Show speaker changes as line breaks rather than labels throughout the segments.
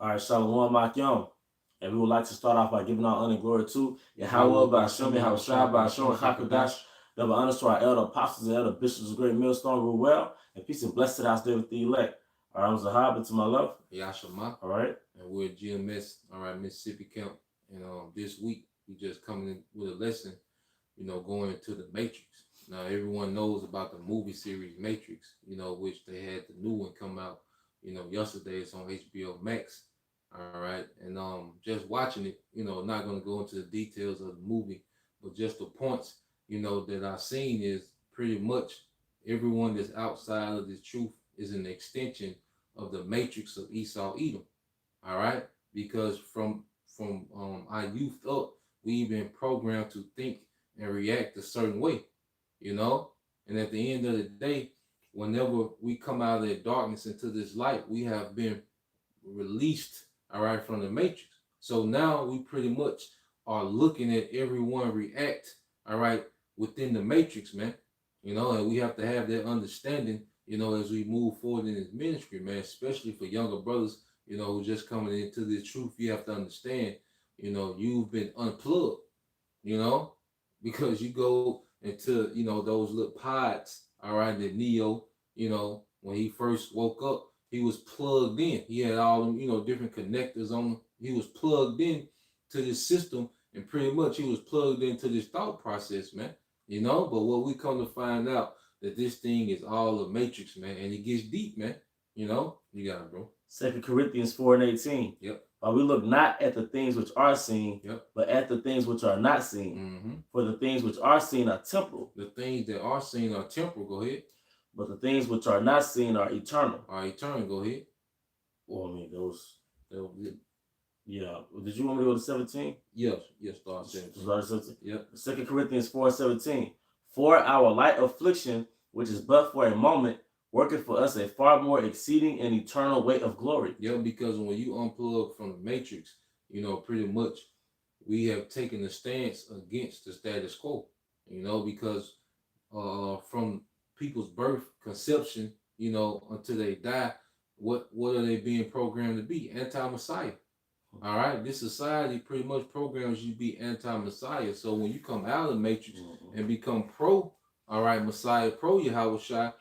All right, Shalom Makyom. And we would like to start off by giving our honor and glory to Yahweh, Ba'ashem, Yahushua, Ba'ashem, Hakadash. Double honors to our elder apostles and elder bishops of Great Millstone, rule well, and peace and blessed house there with the elect. All right, I'm Zahab, and to my left.
Yashama.
All right.
And we're at GMS, all right, Mississippi Camp. And this week, we just coming in with a lesson, going into the Matrix. Now, everyone knows about the movie series Matrix, which they had the new one come out, yesterday. It's on HBO Max. All right. And just watching it, not going to go into the details of the movie, but just the points, that I've seen is pretty much everyone that's outside of this truth is an extension of the matrix of Esau Edom. All right. Because from our youth up, we've been programmed to think and react a certain way, and at the end of the day, whenever we come out of that darkness into this light, we have been released, all right, from the matrix. So now we pretty much are looking at everyone react, all right, within the matrix, man. And we have to have that understanding, as we move forward in this ministry, man, especially for younger brothers, who just coming into the truth. You have to understand, you've been unplugged, because you go into, those little pods, all right, that Neo, when he first woke up, he was plugged in. He had all them, different connectors on him. He was plugged in to this system, and pretty much he was plugged into this thought process, man. But what we come to find out that this thing is all a matrix, man, and it gets deep, man. You got it, bro.
2 Corinthians 4:18.
Yep.
But we look not at the things which are seen,
yep,
but at the things which are not seen.
Mm-hmm.
For the things which are seen are temporal.
The things that are seen are temporal. Go ahead.
But the things which are not seen are eternal.
Are eternal. Go ahead.
Well, I mean, those yeah. Did you want me to go to 17?
Yes. Start 17.
Start 17.
Yep.
2 Corinthians 4:17. For our light affliction, which is but for a moment, working for us a far more exceeding and eternal weight of glory.
Yeah, because when you unplug from the matrix, pretty much we have taken a stance against the status quo, because from people's birth, conception, until they die, what are they being programmed to be? Anti-Messiah. All right, this society pretty much programs you to be anti-Messiah. So when you come out of the matrix and become pro, all right, Messiah, pro Yahushua,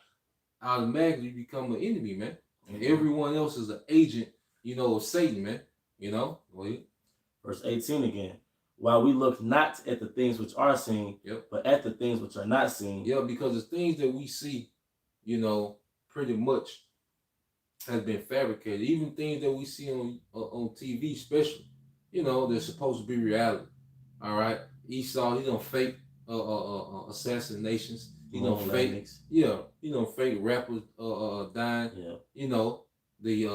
automatically you become an enemy, man. And everyone else is an agent, of Satan, man. Go ahead.
Verse 18 again. While we look not at the things which are seen,
yep,
but at the things which are not seen.
Yeah, because the things that we see, pretty much has been fabricated. Even things that we see on TV, especially, they're supposed to be reality. All right, Esau, he don't fake assassinations. He don't fake, fake rappers dying.
Yeah.
The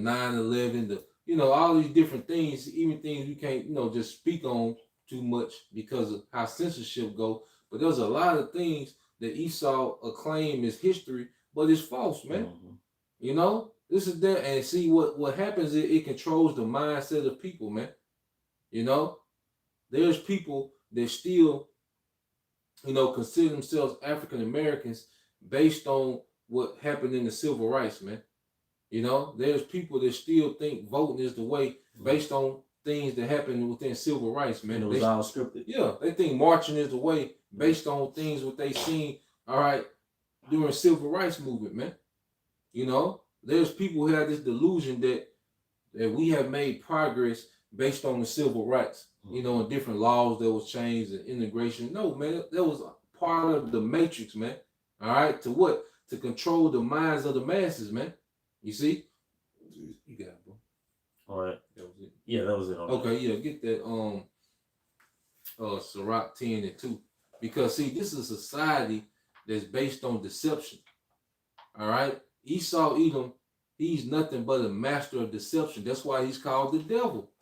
9/11, all these different things, even things we can't, just speak on too much because of how censorship go. But there's a lot of things that Esau acclaim as history, but it's false, man. This is that, and see what happens is it controls the mindset of people, man. There's people that still, consider themselves African Americans based on what happened in the civil rights, man. There's people that still think voting is the way based on things that happened within civil rights, man.
It was all scripted.
Yeah, they think marching is the way based on things what they seen, all right, during civil rights movement, man. There's people who have this delusion that we have made progress based on the civil rights, and different laws that was changed and integration. No, man, that was part of the matrix, man. All right, to what? To control the minds of the masses, man. You see? You got it, bro.
All right.
That was it.
Yeah, that was it.
Okay, yeah, get that Sirach 10:2. Because see, this is a society that's based on deception. All right? Esau Edom, he's nothing but a master of deception. That's why he's called the devil.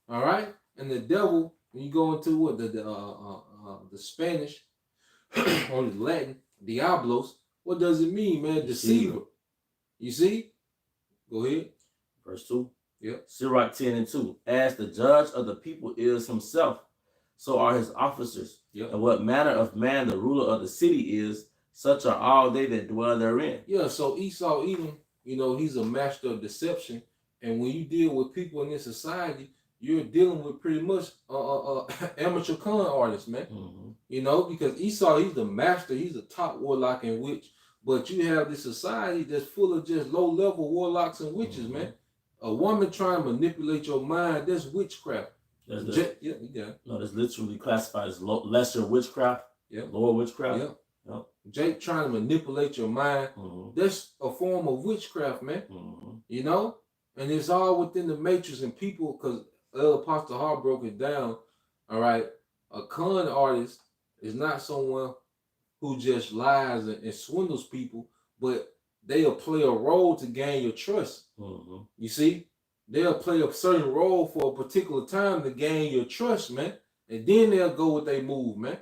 All right? And the devil, when you go into what the Spanish or the Latin, Diablos, what does it mean, man? Deceiver. You see? Go ahead.
Verse 2.
Yep.
Sirach 10:2. As the judge of the people is himself, so are his officers.
Yep.
And what manner of man the ruler of the city is, such are all they that dwell therein.
Yeah, so Esau Edom, he's a master of deception And when you deal with people in this society, you're dealing with pretty much amateur con artists, man. You know, because Esau, he's the master, he's a top warlock and witch. But you have this society that's full of just low-level warlocks and witches, man. A woman trying to manipulate your mind, that's witchcraft.
No, that's literally classified as lesser witchcraft, lower witchcraft.
Jake trying to manipulate your mind, that's a form of witchcraft, man. You know? And it's all within the matrix, and people, because Apostle Hart broke it down, all right, a con artist is not someone who just lies and swindles people, but they'll play a role to gain your trust. You see? They'll play a certain role for a particular time to gain your trust, man. And then they'll go with their move, man.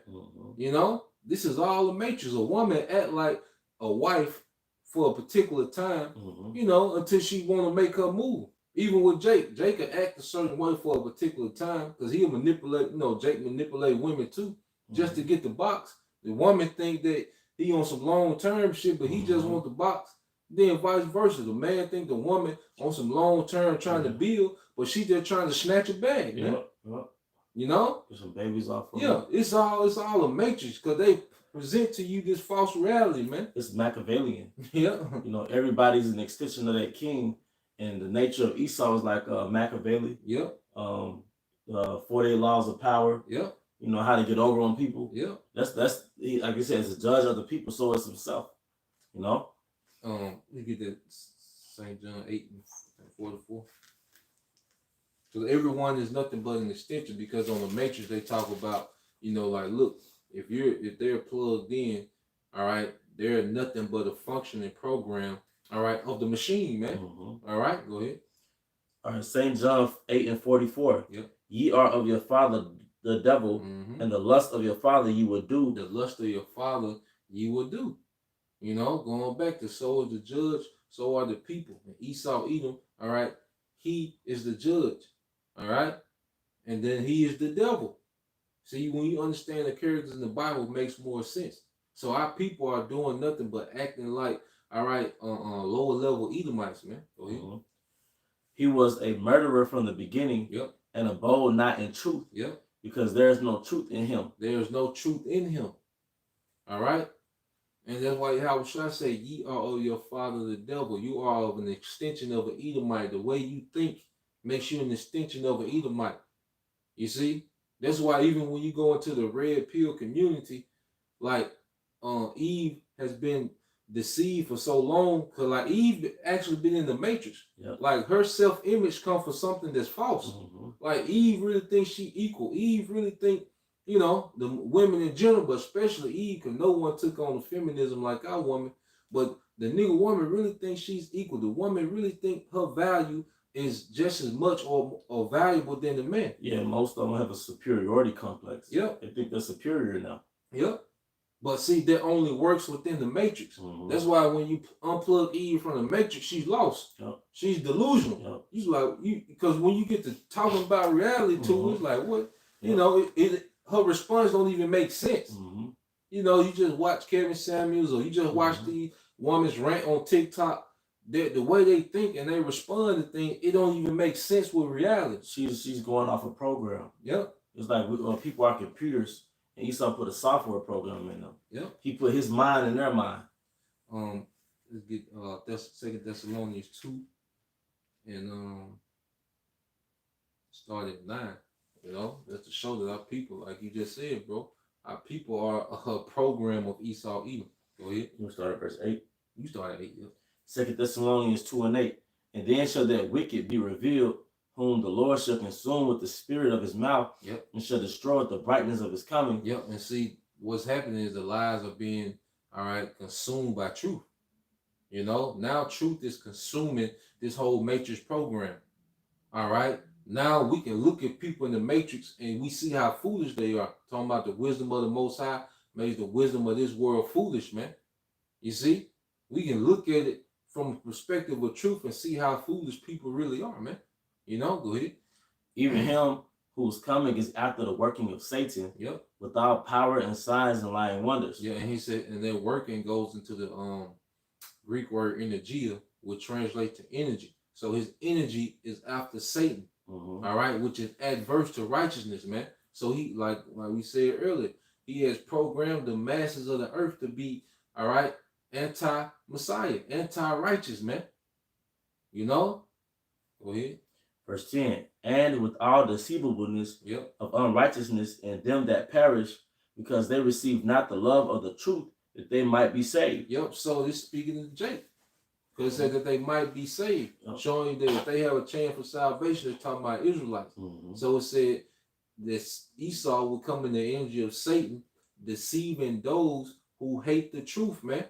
You know? This is all a matrix. A woman act like a wife for a particular time, you know, until she want to make her move. Even with Jake can act a certain way for a particular time because he'll manipulate, you know, Jake manipulate women too, just to get the box. The woman think that he on some long-term shit, but he just want the box. Then vice versa. The man think the woman on some long-term trying to build, but she just trying to snatch a bag, man. You know?
Get some babies off of
them. It's all a matrix because they present to you this false reality, man.
It's Machiavellian. You know, everybody's an extension of that king, and the nature of Esau is like Machiavelli. 48 laws of power. You know, how to get over on people. That's like you said, it's a judge of the people, so it's himself. You know?
You get that St. John 8:44. So everyone is nothing but an extension, because on the matrix they talk about, you know, like, look, if they're plugged in, all right, they're nothing but a functioning program, all right, of the machine, man. All right, go ahead.
All right, St. John 8:44. Ye are of your father the devil, and the lust of your father you will do.
The lust of your father you will do. You know, going back to, so is the judge, so are the people. And Esau, Edom, all right, he is the judge, all right, and then he is the devil. See, when you understand the characters in the Bible, it makes more sense. So our people are doing nothing but acting like, all right, lower level Edomites, man. Go ahead.
He was a murderer from the beginning, and abode not in truth, because there is no truth in him.
There is no truth in him. All right. And that's why, how should I say, ye are of your father the devil. You are of an extension of an Edomite. The way you think makes you an extension of an Edomite. You see? That's why even when you go into the red pill community, like Eve has been deceived for so long, because like Eve actually been in the matrix. Like her self-image comes from something that's false. Like Eve really thinks she equal. Eve really think, you know, the women in general, but especially Eve, because no one took on the feminism like our woman. But the nigga woman really thinks she's equal. The woman really think her value is just as much or valuable than the man.
Yeah, most of them have a superiority complex. They think they're superior now.
But see, that only works within the matrix. That's why when you unplug Eve from the matrix, she's lost. She's delusional. You like, because when you get to talking about reality to it's like, what? You know, her response don't even make sense. You know, you just watch Kevin Samuels, or you just watch the woman's rant on TikTok. The way they think and they respond to things, it don't even make sense with reality.
She's going off a program. It's like people are computers, and Esau put a software program in them. He put his mind in their mind.
Let's get 2 Thessalonians 2, and start at 9. You know, that's to show that our people, like you just said, bro, our people are a program of Esau, Edom. Go ahead.
You start at verse 8.
You start at 8.
2 Thessalonians 2 and 8. And then shall that wicked be revealed, whom the Lord shall consume with the spirit of his mouth, and shall destroy with the brightness of his coming.
And see, what's happening is the lies are being, all right, consumed by truth. You know, now truth is consuming this whole matrix program. All right. Now we can look at people in the matrix and we see how foolish they are. Talking about the wisdom of the Most High makes the wisdom of this world foolish, man. You see, we can look at it from the perspective of truth and see how foolish people really are, man. You know, go ahead.
Even him whose coming is after the working of Satan, without power and signs and lying wonders.
And he said, and their working goes into the Greek word energia, which translates to energy. So his energy is after Satan.
Mm-hmm.
All right, which is adverse to righteousness, man. So he, like we said earlier, he has programmed the masses of the earth to be, all right, anti-Messiah, anti-righteous, man. You know? Go ahead.
Verse 10, and with all deceivableness of unrighteousness in them that perish, because they receive not the love of the truth, that they might be saved.
Yep, so this speaking to Jake. Because it said that they might be saved, showing you that if they have a chance for salvation, they're talking about Israelites. So it said this Esau will come in the energy of Satan, deceiving those who hate the truth, man.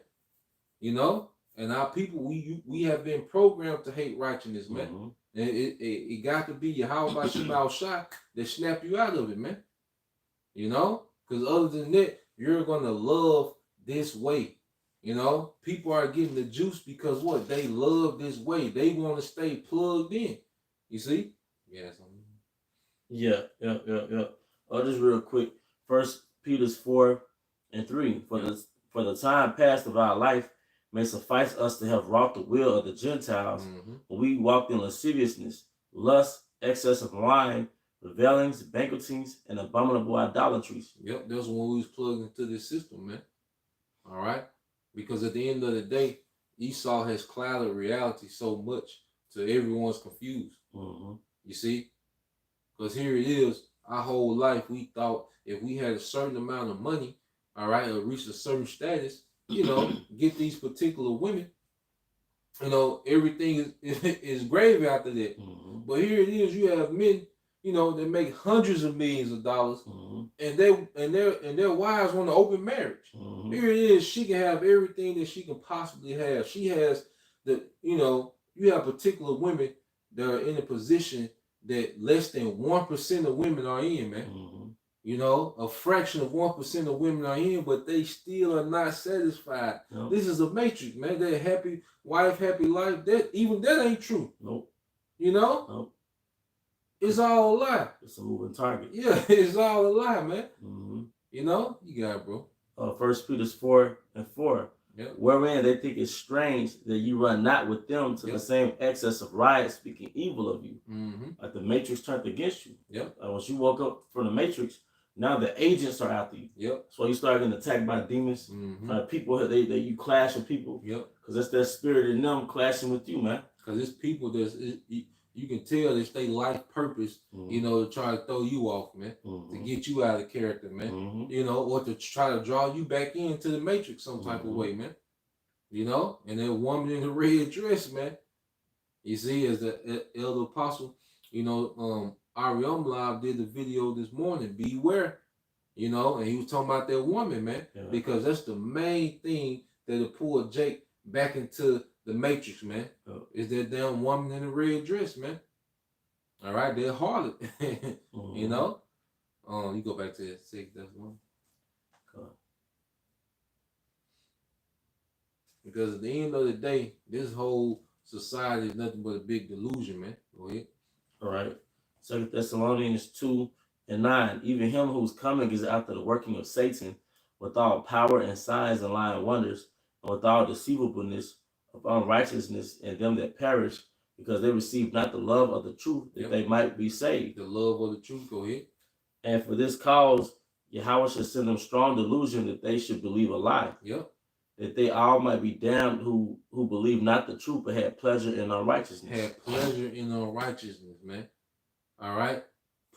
You know? And our people, we have been programmed to hate righteousness, man. And it got to be Yahweh by Shemal Shah that snap you out of it, man. You know? Because other than that, you're going to love this way. You know? People are getting the juice because what? They love this way. They want to stay plugged in. You see?
Yeah. Just real quick. 1 Peter 4:3. For the time past of our life may suffice us to have wrought the will of the Gentiles, when we walked in lasciviousness, lust, excess of wine, revelings, banquetings, and abominable idolatries.
Yep, that's when we was plugged into this system, man. All right? Because at the end of the day, Esau has clouded reality so much to everyone's confused. You see? Because here it is, our whole life we thought if we had a certain amount of money, all right, or reach a certain status, you know, get these particular women, you know, everything is gravy after that. But here it is, you have men, you know, that make hundreds of millions of dollars, and their wives want to open marriage. Here it is, she can have everything that she can possibly have. She has you have particular women that are in a position that less than 1% of women are in, man. You know, a fraction of 1% of women are in, but they still are not satisfied. This is a matrix, man. That happy wife, happy life, that ain't true. You know? It's all a lie.
It's a moving target.
Yeah, it's all a lie, man. You know? You got it, bro.
1 Peter 4:4. Wherein they think it strange that you run not with them to the same excess of riot, speaking evil of you. Like the matrix turned against you. Once you woke up from the matrix, now the agents are after you. So you start getting attacked by demons. People, they you clash with people. Because that's their spirit in them clashing with you, man.
Because it's people you can tell it's their life purpose, you know, to try to throw you off, man, to get you out of character, man, you know, or to try to draw you back into the matrix some type of way, man, you know. And that woman in the red dress, man, you see, as the elder apostle, you know, Ariam Live did the video this morning, beware, you know, and he was talking about that woman, man, because that's the main thing that'll pull Jake back into the matrix, man. Is that damn woman in the red dress, man. All right, they're harlot. You know? You go back to that 6, that's one. Because at the end of the day, this whole society is nothing but a big delusion, man. Go ahead.
All right. 2 Thessalonians 2:9. Even him whose coming is after the working of Satan, with all power and signs and lying wonders, and with all deceivableness of unrighteousness in them that perish, because they receive not the love of the truth, that they might be saved.
The love of the truth, go ahead.
And for this cause, Yahweh should send them strong delusion that they should believe a lie. That they all might be damned who believe not the truth, but had pleasure in unrighteousness.
Had pleasure in unrighteousness, man. All right?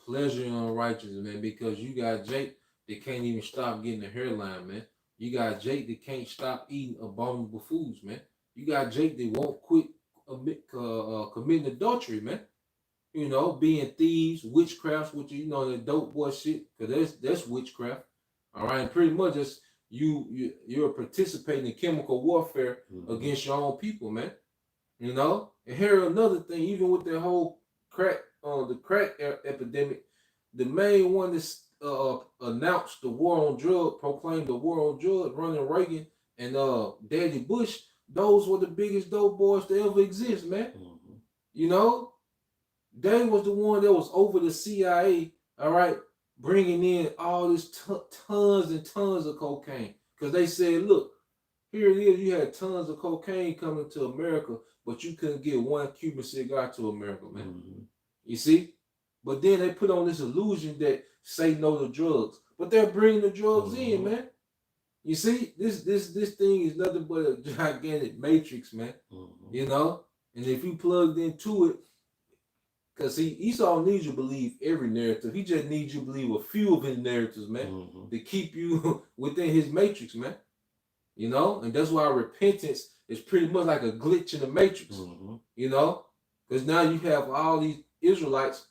Pleasure in unrighteousness, man, because you got Jake that can't even stop getting a hairline, man. You got Jake that can't stop eating abominable foods, man. You got Jake that won't quit committing adultery, man. You know, being thieves, witchcrafts, which you know, that dope boy shit, because that's witchcraft. All right, and pretty much it's you're participating in chemical warfare against your own people, man. You know, and here another thing, even with the whole crack epidemic, the main one that's announced the war on drugs, proclaimed the war on drugs, Ronald Reagan and Daddy Bush. Those were the biggest dope boys to ever exist, man. You know, they was the one that was over the CIA, all right, bringing in all this tons and tons of cocaine. Because they said, look, here it is, you had tons of cocaine coming to America. but you couldn't get one Cuban cigar to America, man. You see? But then they put on this illusion that say no to drugs. But they're bringing the drugs in, man. You see? This thing is nothing but a gigantic matrix, man. You know? And if you plugged into it, because see, Esau needs you to believe every narrative. He just needs you to believe a few of his narratives, man, to keep you within his matrix, man. You know? And that's why repentance is pretty much like a glitch in the matrix. You know? Because now you have all these Israelites,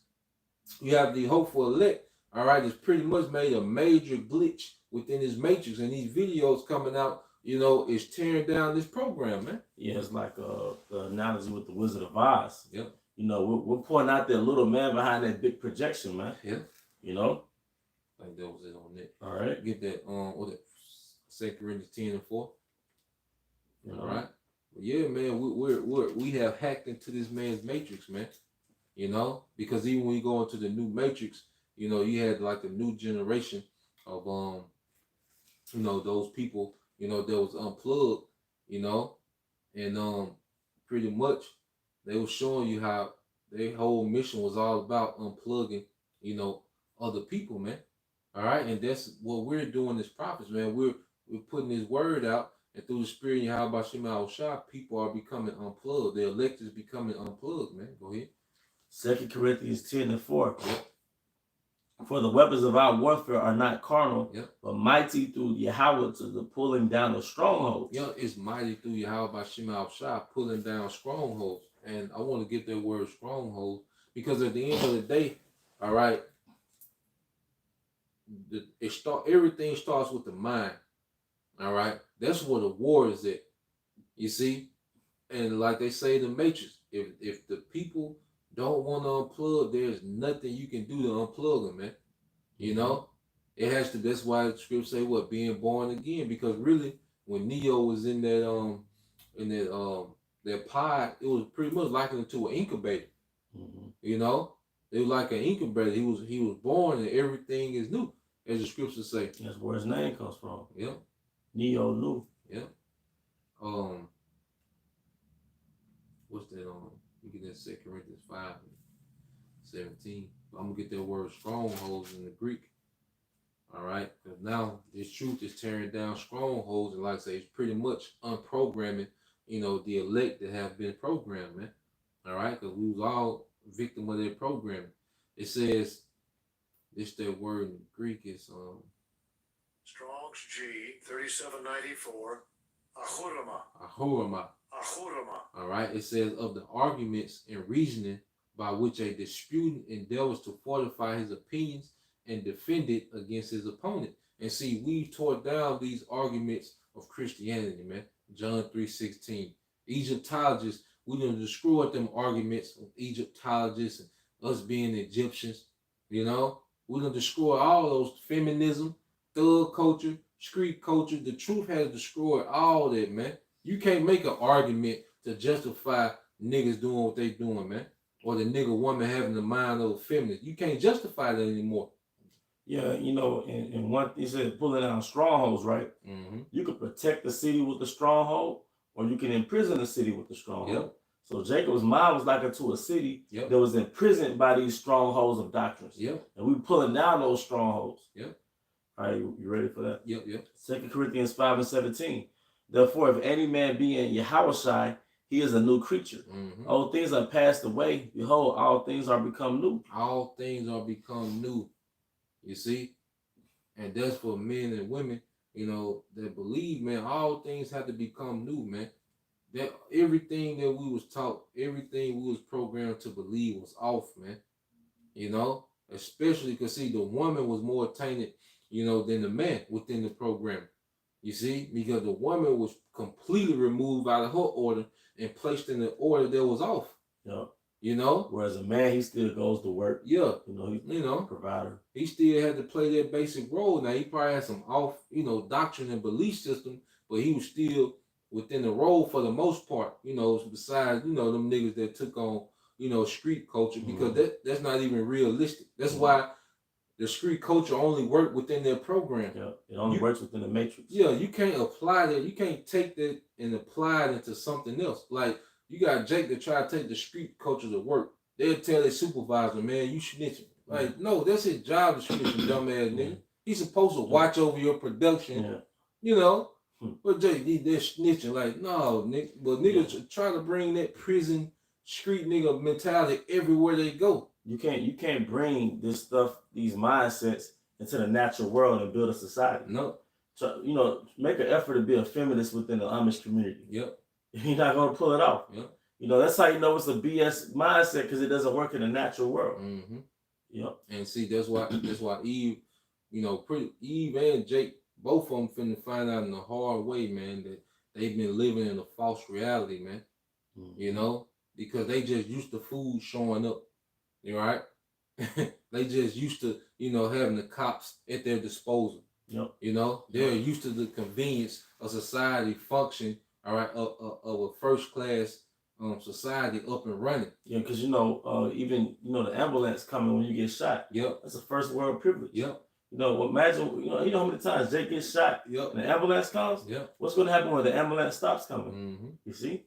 you have the hopeful elect, all right, it's pretty much made a major glitch within his matrix. And these videos coming out, you know, is tearing down this program, man.
Yeah, it's like the analogy with the Wizard of Oz.
Yep.
You know, we're pointing out that little man behind that big projection, man.
Yeah.
You know?
I think that was it on that.
All right.
Get that, what that, 2 Corinthians 10:4.
You know?
All right. But yeah, man, we have hacked into this man's matrix, man. You know, because even when you go into the new matrix, you know, you had like the new generation of you know, those people, you know, that was unplugged, you know, and pretty much they were showing you how their whole mission was all about unplugging, you know, other people, man. All right, and that's what we're doing as prophets, man. We're putting this word out, and through the Spirit, how about Shema Shah, people are becoming unplugged. The elect is becoming unplugged, man. Go ahead.
2 Corinthians 10:4. Yep. For the weapons of our warfare are not carnal, but mighty through Yahweh to the pulling down of strongholds.
Yeah, it's mighty through Yahweh by Shema Shah, pulling down strongholds. And I want to get that word stronghold because at the end of the day, all right, everything starts with the mind. All right, that's where the war is at. You see, and like they say in the Matrix, if the people don't want to unplug, there's nothing you can do to unplug them, man. You know, it has to. That's why the scripture say what being born again. Because really, when Neo was in that pod, it was pretty much likened to an incubator. You know, it was like an incubator. He was born and everything is new, as the scriptures say.
That's where his name comes from.
Yeah,
Neo new.
Yeah. What's that You get that 2 Corinthians 5:17. I'm gonna get that word strongholds in the Greek. All right, because now this truth is tearing down strongholds, and like I say, it's pretty much unprogramming, you know, the elect that have been programmed, man. All right, because we was all victim of their programming. It says that word in Greek is
Strong's G 3794 ahurama.
Ahurama. All right, it says of the arguments and reasoning by which a disputant endeavors to fortify his opinions and defend it against his opponent. And see, we tore down these arguments of Christianity, man. John 3:16. Egyptologists, we done destroyed them arguments of Egyptologists and us being Egyptians. You know, we done destroyed all those feminism, thug culture, street culture. The truth has destroyed all that, man. You can't make an argument to justify niggas doing what they doing, man. Or the nigga woman having the mind of a feminist. You can't justify that anymore.
Yeah, you know, and one thing said pulling down strongholds, right? You can protect the city with the stronghold, or you can imprison the city with the stronghold. So Jacob's mind was like unto a city that was imprisoned by these strongholds of doctrines. And we pulling down those strongholds. All right, you ready for that? 2 Corinthians 5:17. Therefore, if any man be in Yahushua, he is a new creature. Old things are passed away. Behold, all things are become new.
All things are become new. You see? And that's for men and women, you know, that believe, man, all things have to become new, man. That everything that we was taught, everything we was programmed to believe was off, man. You know? Especially because, see, the woman was more tainted, you know, than the man within the program. You see? Because the woman was completely removed out of her order and placed in the order that was off. You know?
Whereas a man, he still goes to work. You know, he's a provider.
He still had to play that basic role. Now, he probably had some off, you know, doctrine and belief system, but he was still within the role for the most part, you know, besides, you know, them niggas that took on, you know, street culture, because that's not even realistic. That's why the street culture only worked within their program.
It only works within the matrix.
You can't apply that. You can't take that and apply it into something else. Like, You got Jake that try to take the street culture to work. They'll tell their supervisor, man, you snitching. Like, no, that's his job to snitch, dumbass nigga. He's supposed to watch over your production, you know. But Jake, they're snitching. Like, no, nigga. But niggas try to bring that prison street nigga mentality everywhere they go.
You can't bring this stuff, these mindsets into the natural world and build a society.
No.
So, you know, make an effort to be a feminist within the Amish community.
Yep.
You're not gonna pull it off.
Yep.
You know, that's how you know it's a BS mindset, because it doesn't work in the natural world.
Mm-hmm.
Yep.
And see, that's why Eve, you know, Eve and Jake, both of them finna find out in a hard way, man, that they've been living in a false reality, man. Mm-hmm. You know, because they just used to food showing up. You right? They just used to, you know, having the cops at their disposal.
Yep.
You know, they're used to the convenience of society function, all right, of a first class society up and running.
Yeah, because you know, even the ambulance coming when you get shot.
Yep.
That's a first world privilege.
Yep.
You know, imagine, you know how many times Jake gets shot.
Yep.
And the ambulance comes.
Yep.
What's going to happen when the ambulance stops coming?
Mm-hmm.
You see?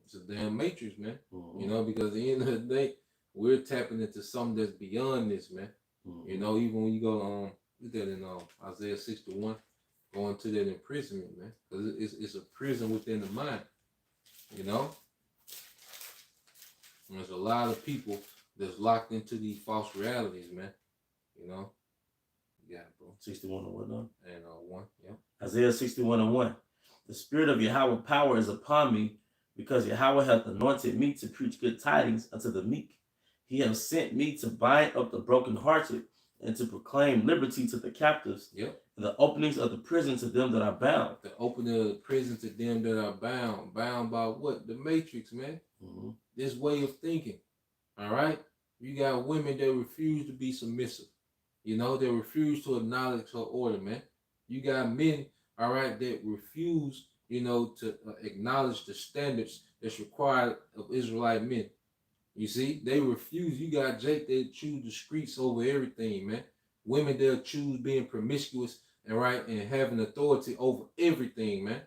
It's a damn matrix, man.
Mm-hmm.
You know, because at the end of the day, we're tapping into something that's beyond this, man. Mm-hmm. You know, even when you go look at in Isaiah 61, going to that imprisonment, man, because it's a prison within the mind. You know, and there's a lot of people that's locked into these false realities, man. You know, yeah, bro.
61 and 1, though.
And 1, yeah.
Isaiah 61 and 1. The spirit of Yahweh power is upon me, because Yahweh hath anointed me to preach good tidings unto the meek. He hath sent me to bind up the brokenhearted, and to proclaim liberty to the captives.
Yep.
And the openings of the prison to them that are bound.
The opening of the prison to them that are bound. Bound by what? The matrix, man. Mm-hmm. This way of thinking. All right? You got women that refuse to be submissive. You know, they refuse to acknowledge her order, man. You got men, all right, that refuse, you know, to acknowledge the standards that's required of Israelite men. You see, they refuse. You got Jake that choose the streets over everything, man. Women they'll choose being promiscuous and having authority over everything, man.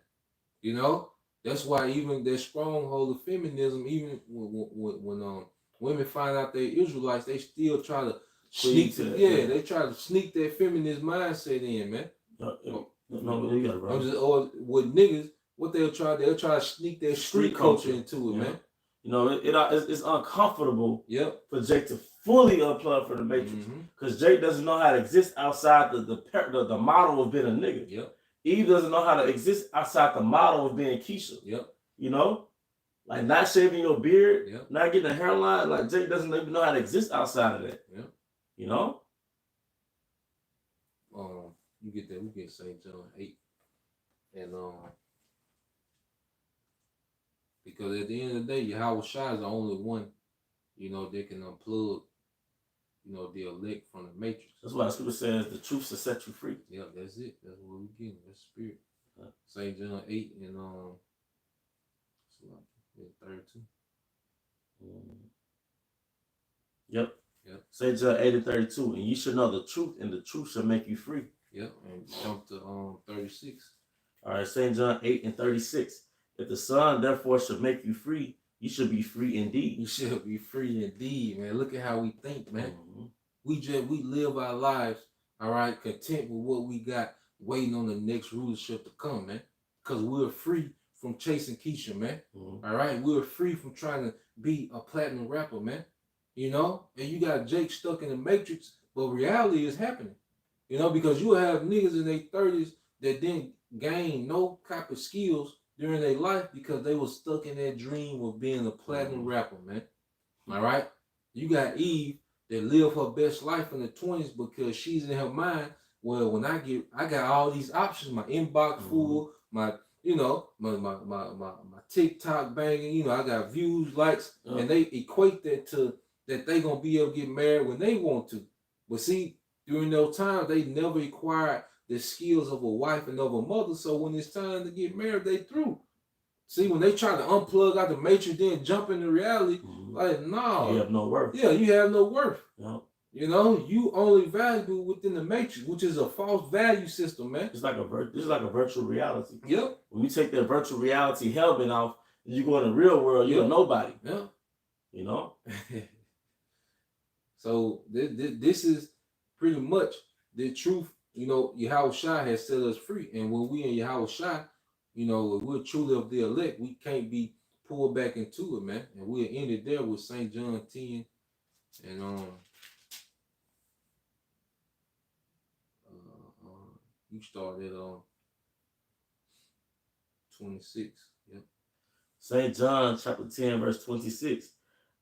You know, that's why even that stronghold of feminism, even when women find out they're Israelites, they still try to sneak. They try to sneak their feminist mindset in, man.
No, you got it, bro.
Or with niggas, what they'll try to sneak their street culture into it, man.
You know, it's uncomfortable for Jake to fully unplug from the matrix, because Jake doesn't know how to exist outside the model of being a nigga.
Yep.
Eve doesn't know how to exist outside the model of being Keisha.
Yep.
You know, like not shaving your beard,
yep.
not getting a hairline. Like Jake doesn't even know how to exist outside of that.
Yep.
You know.
You get that. We get St. John 8, and because at the end of the day, Yahweh Shai is the only one, you know, that can unplug, you know, the elect from the matrix.
That's why the scripture says the truth will set you free.
Yeah, that's it. That's what we're getting. That's spirit. St. John 8 and 32.
Yep. St. John 8 and 32. And you should know the truth, and the truth shall make you free.
Yep. And jump to 36.
All right, St. John 8 and 36. If the Son therefore should make you free, you should be free indeed.
You should be free indeed, man. Look at how we think, man. We live our lives, all right, content with what we got, waiting on the next rulership to come, man. Because we're free from chasing Keisha, man. All right, we're free from trying to be a platinum rapper, man. You know, and you got Jake stuck in the matrix, but reality is happening. You know, because you have niggas in their 30s that didn't gain no type of skills during their life because they were stuck in that dream of being a platinum rapper, man. All right? You got Eve that lived her best life in the 20s because she's in her mind, well, when I got all these options, my inbox full, my TikTok banging, you know, I got views, likes, and they equate that to that they gonna be able to get married when they want to. But see, during those times, they never acquired the skills of a wife and of a mother. So when it's time to get married, they through. See, when they try to unplug out the matrix, then jump into reality, like, no.
You have no worth.
Yeah, you have no worth.
Yeah.
You know, you only valuable within the matrix, which is a false value system, man.
It's like a virtual reality.
Yep.
When you take that virtual reality helmet off, You go in the real world, you're
Yeah.
nobody.
Yeah.
You know?
So this is pretty much the truth. You know, Yahweh Shai has set us free. And when we in Yahweh Shai, you know, if we're truly of the elect, we can't be pulled back into it, man. And we'll end it there with St. John 10. And you start at 26. Yep.
St. John chapter 10, verse 26.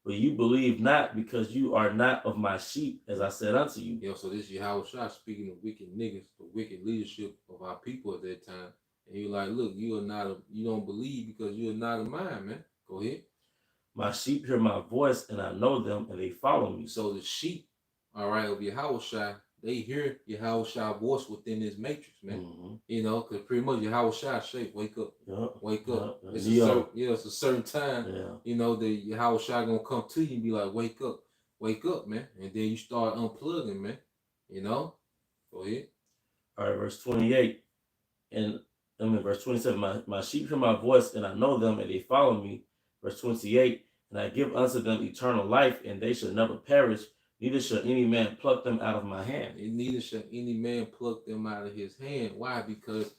But you believe not because you are not of my sheep, as I said unto you.
Yeah, so this is Yahweh Shai speaking of wicked niggas, the wicked leadership of our people at that time. And you're like, look, you don't believe because you are not of mine, man. Go ahead.
My sheep hear my voice, and I know them, and they follow me.
So the sheep, all right, of Yahweh Shai, they hear Yahweh Shai's voice within this matrix, man.
Mm-hmm.
You know, because pretty much Yahweh Shai shape, wake up, wake up.
Yep.
It's a certain time, you know, that Yahweh Shai gonna come to you and be like, wake up, man. And then you start unplugging, man. You know, go ahead.
All right, verse 28. And verse 27, my sheep hear my voice, and I know them, and they follow me. Verse 28, and I give unto them eternal life, and they shall never perish, neither shall any man pluck them out of my hand.
And neither shall any man pluck them out of his hand. Why? Because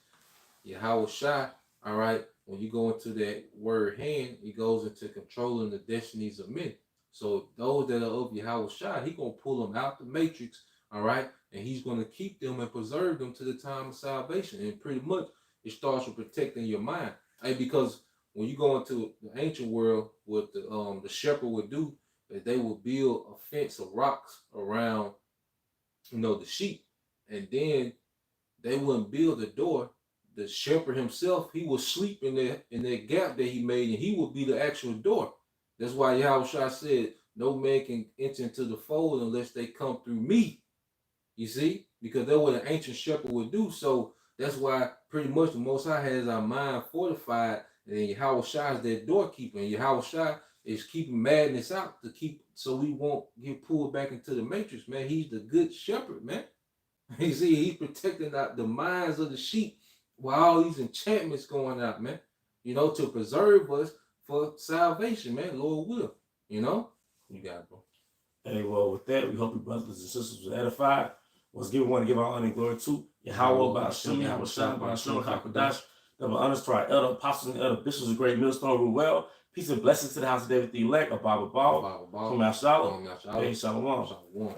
Yahweh Shai, all right, when you go into that word hand, it goes into controlling the destinies of men. So those that are of Yahweh Shai, he going to pull them out the matrix, all right, and he's going to keep them and preserve them to the time of salvation. And pretty much it starts with protecting your mind. Because when you go into the ancient world, what the shepherd would do is they would build a fence of rocks around, you know, the sheep, and then they wouldn't build a door. The shepherd himself, he would sleep in that gap that he made, and he would be the actual door. That's why Yahweh Shai said, no man can enter into the fold unless they come through me. You see? Because that's what an ancient shepherd would do. So that's why pretty much the Most High has our mind fortified, and then Yahweh Shai is that doorkeeper, and Yahweh Shai is keeping madness out to keep so we won't get pulled back into the matrix, man. He's the good shepherd, man. You see, he's protecting the minds of the sheep while all these enchantments going out, man. You know, to preserve us for salvation, man. Lord will. You know? You got it, bro.
Hey, well, with that, we hope you brothers and sisters were edified. Once again, we want to give our honor and glory to Yahweh, Ba'ashem, Yahweh Shai, Ba'ashem, Hakodash. Double honors to our elder apostles and elder bishops of Great Millstone rule well. Peace and blessings to the house of David the elect, Abba Baal, Shalom. Hey, Shalom.
Shalom.